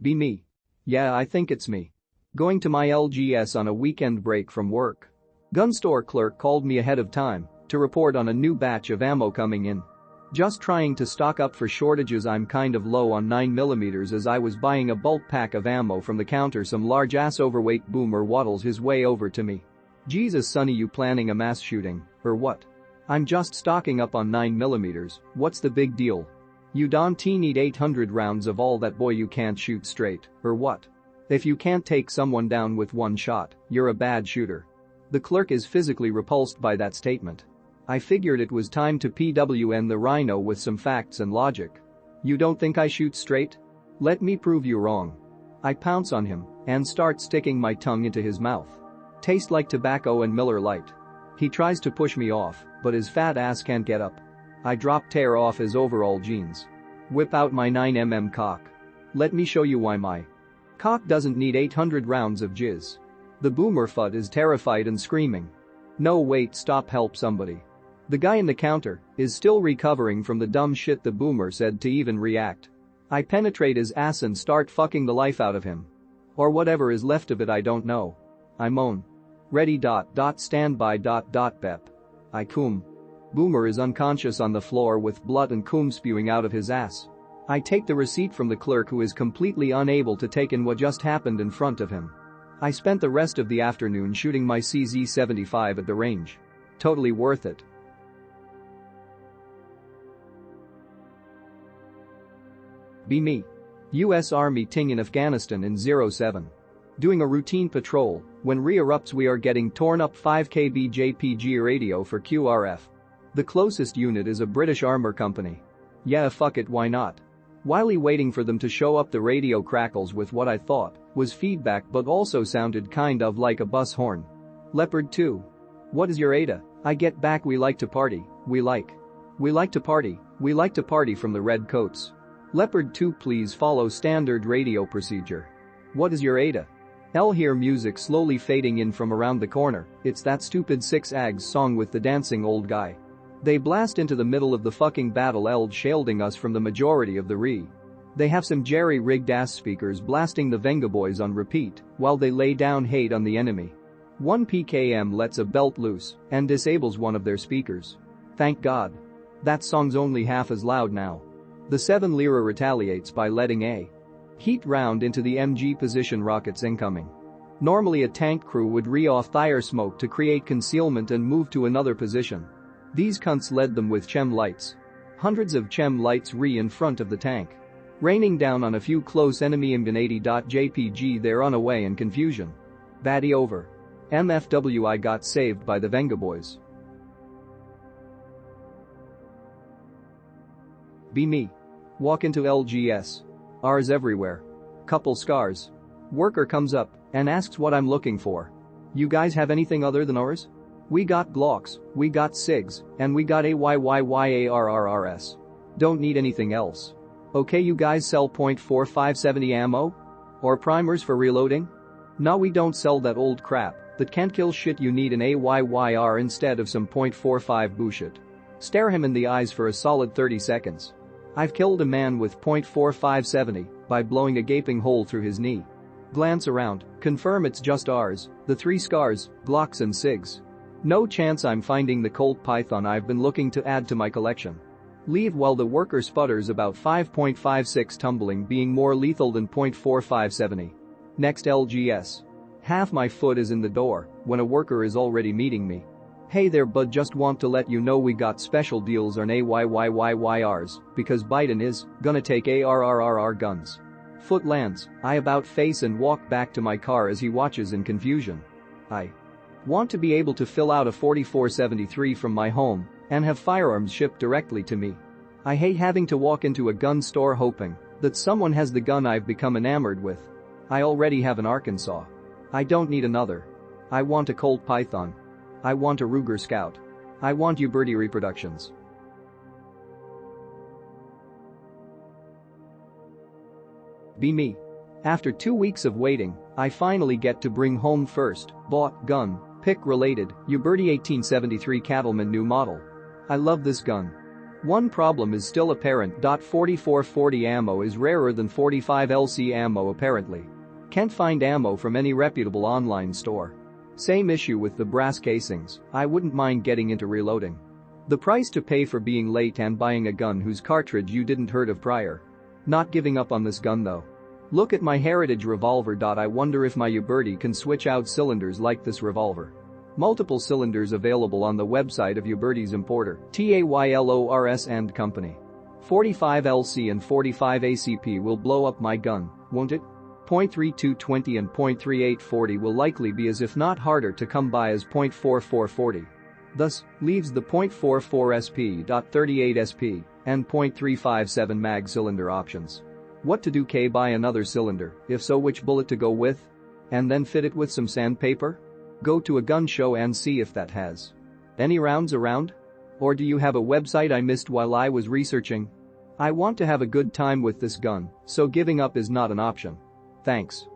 Be me. Yeah, I think it's me. Going to my LGS on a weekend break from work. Gun store clerk called me ahead of time to report on a new batch of ammo coming in. Just trying to stock up for shortages. I'm kind of low on 9mm as I was buying a bulk pack of ammo from the counter. Some large ass overweight boomer waddles his way over to me. Jesus sonny, you planning a mass shooting, or what? I'm just stocking up on 9mm, what's the big deal? You don't need 800 rounds of all that, boy, you can't shoot straight, or what? If you can't take someone down with one shot, you're a bad shooter. The clerk is physically repulsed by that statement. I figured it was time to PWN the rhino with some facts and logic. You don't think I shoot straight? Let me prove you wrong. I pounce on him and start sticking my tongue into his mouth. Taste like tobacco and Miller Lite. He tries to push me off, but his fat ass can't get up. I tear off his overall jeans. Whip out my 9mm cock. Let me show you why my cock doesn't need 800 rounds of jizz. The boomer fud is terrified and screaming. No, wait, stop, help somebody. The guy in the counter is still recovering from the dumb shit the boomer said to even react. I penetrate his ass and start fucking the life out of him. Or whatever is left of it, I don't know. I moan. Ready. Stand by. Bep. I cum. Boomer is unconscious on the floor with blood and cum spewing out of his ass. I take the receipt from the clerk, who is completely unable to take in what just happened in front of him. I spent the rest of the afternoon shooting my CZ-75 at the range. Totally worth it. Be me. US Army ting in Afghanistan in 07. Doing a routine patrol when re-erupts. We are getting torn up 5 kb JPG radio for QRF. The closest unit is a British armor company. Yeah, fuck it, why not? While waiting for them to show up, the radio crackles with what I thought was feedback but also sounded kind of like a bus horn. Leopard 2. What is your ADA? I get back, we like to party, we like to party from the red coats. Leopard 2, please follow standard radio procedure. What is your ADA? I'll hear music slowly fading in from around the corner. It's that stupid 6AGS song with the dancing old guy. They blast into the middle of the fucking battle, Eld shielding us from the majority of the re. They have some jerry-rigged ass speakers blasting the Venga Boys on repeat while they lay down hate on the enemy. One PKM lets a belt loose and disables one of their speakers. Thank God. That song's only half as loud now. The 7 Lira retaliates by letting a heat round into the MG position. Rockets incoming. Normally a tank crew would re-off fire smoke to create concealment and move to another position. These cunts led them with chem lights. Hundreds of chem lights in front of the tank. Raining down on a few close enemy in 80.jpg. They're on away in confusion. Baddie over. MFW, I got saved by the Venga Boys. Be me. Walk into LGS. R's everywhere. Couple scars. Worker comes up and asks what I'm looking for. You guys have anything other than R's? We got Glocks, we got SIGs, and we got AYYYARRRS. Don't need anything else. Okay, you guys sell .4570 ammo? Or primers for reloading? No, we don't sell that old crap that can't kill shit. You need an AYYR instead of some .45 bullshit. Stare him in the eyes for a solid 30 seconds. I've killed a man with .4570 by blowing a gaping hole through his knee. Glance around, confirm it's just ours, the 3 scars, Glocks and SIGs. No chance I'm finding the Colt Python I've been looking to add to my collection. Leave while the worker sputters about 5.56, tumbling being more lethal than .4570. Next LGS. Half my foot is in the door when a worker is already meeting me. Hey there bud, just want to let you know we got special deals on AYYYYRs because Biden is gonna take ARRRR guns. Foot lands, I about face and walk back to my car as he watches in confusion. I want to be able to fill out a 4473 from my home and have firearms shipped directly to me. I hate having to walk into a gun store hoping that someone has the gun I've become enamored with. I already have an Arkansas. I don't need another. I want a Colt Python. I want a Ruger Scout. I want Uberti reproductions. Be me. After 2 weeks of waiting, I finally get to bring home first bought gun, pick related, Uberti 1873 Cattleman new model. I love this gun. One problem is still apparent. 4440 ammo is rarer than 45LC ammo apparently. Can't find ammo from any reputable online store. Same issue with the brass casings, I wouldn't mind getting into reloading. The price to pay for being late and buying a gun whose cartridge you didn't heard of prior. Not giving up on this gun though. Look at my heritage revolver. I wonder if my Uberti can switch out cylinders like this revolver. Multiple cylinders available on the website of Uberti's importer, TAYLORS and Company. 45LC and 45 ACP will blow up my gun, won't it? .3220 and .3840 will likely be as if not harder to come by as .4440. Thus, leaves the .44 SP. .38 SP and .357 mag cylinder options. What to do? Buy another cylinder, if so which bullet to go with? And then fit it with some sandpaper? Go to a gun show and see if that has any rounds around? Or do you have a website I missed while I was researching? I want to have a good time with this gun, so giving up is not an option. Thanks.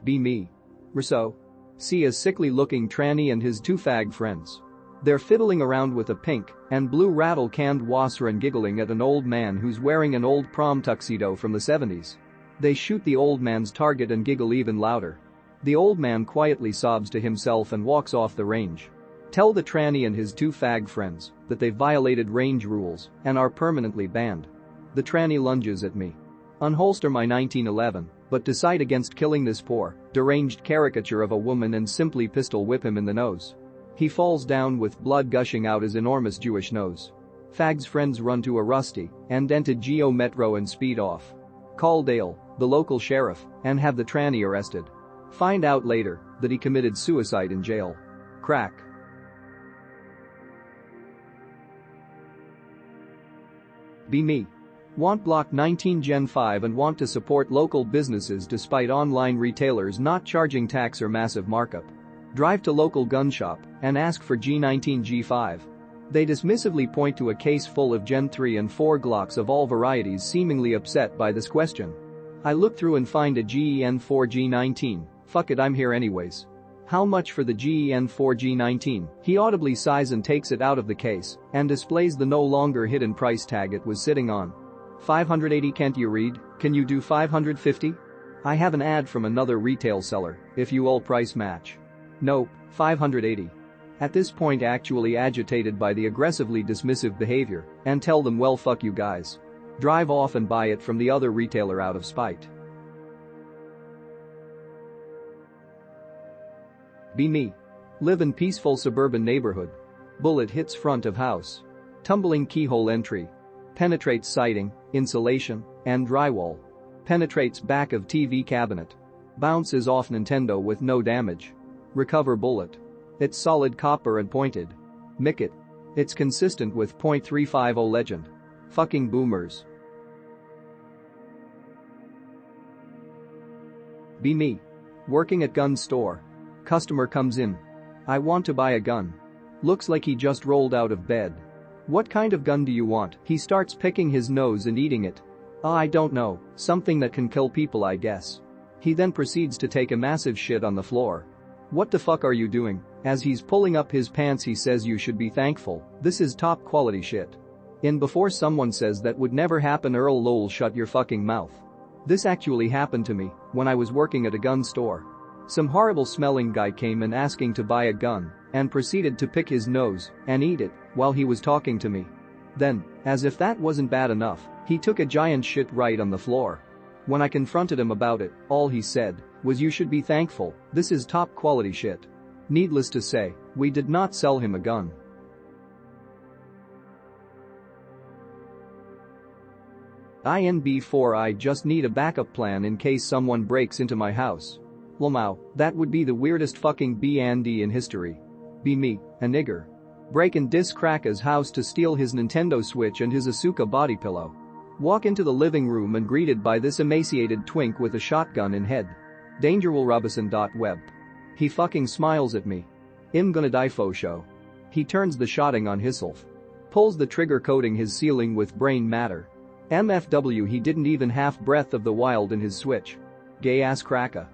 Be me. Rousseau. See a sickly looking tranny and his two fag friends. They're fiddling around with a pink and blue rattle-canned wasser and giggling at an old man who's wearing an old prom tuxedo from the 70s. They shoot the old man's target and giggle even louder. The old man quietly sobs to himself and walks off the range. Tell the tranny and his two fag friends that they've violated range rules and are permanently banned. The tranny lunges at me. Unholster my 1911, but decide against killing this poor, deranged caricature of a woman and simply pistol whip him in the nose. He falls down with blood gushing out his enormous Jewish nose. Fag's friends run to a rusty and dented Geo Metro and speed off. Call Dale, the local sheriff, and have the tranny arrested. Find out later that he committed suicide in jail. Crack. Be me. Want Block 19 Gen 5 and want to support local businesses despite online retailers not charging tax or massive markup. Drive to local gun shop and ask for G19 G5. They dismissively point to a case full of Gen 3 and 4 Glocks of all varieties, seemingly upset by this question. I look through and find a GEN4 G19, fuck it, I'm here anyways. How much for the GEN4 G19? He audibly sighs and takes it out of the case and displays the no longer hidden price tag it was sitting on. 580. Can't you read? Can you do 550? I have an ad from another retail seller, if you all price match. Nope, 580. At this point actually agitated by the aggressively dismissive behavior and tell them well fuck you guys. Drive off and buy it from the other retailer out of spite. Be me. Live in peaceful suburban neighborhood. Bullet hits front of house. Tumbling keyhole entry. Penetrates siding, insulation, and drywall. Penetrates back of TV cabinet. Bounces off Nintendo with no damage. Recover bullet. It's solid copper and pointed. Mick it. It's consistent with .350 legend. Fucking boomers. Be me. Working at gun store. Customer comes in. I want to buy a gun. Looks like he just rolled out of bed. What kind of gun do you want? He starts picking his nose and eating it. I don't know, something that can kill people I guess. He then proceeds to take a massive shit on the floor. What the fuck are you doing? As he's pulling up his pants he says you should be thankful, this is top quality shit. In before someone says that would never happen Earl lol shut your fucking mouth. This actually happened to me when I was working at a gun store. Some horrible smelling guy came in asking to buy a gun and proceeded to pick his nose and eat it while he was talking to me. Then, as if that wasn't bad enough, he took a giant shit right on the floor. When I confronted him about it, all he said was you should be thankful, this is top quality shit. Needless to say, we did not sell him a gun. INB4 I just need a backup plan in case someone breaks into my house. Lmao, that would be the weirdest fucking B&D in history. Be me, a nigger. Break and crack his house to steal his Nintendo Switch and his Asuka body pillow. Walk into the living room and greeted by this emaciated twink with a shotgun in head. Dangerwillrobison.web. He fucking smiles at me. I'm gonna die fo show. He turns the shotting on himself. Pulls the trigger coating his ceiling with brain matter. MFW he didn't even half breath of the wild in his Switch. Gay ass cracka.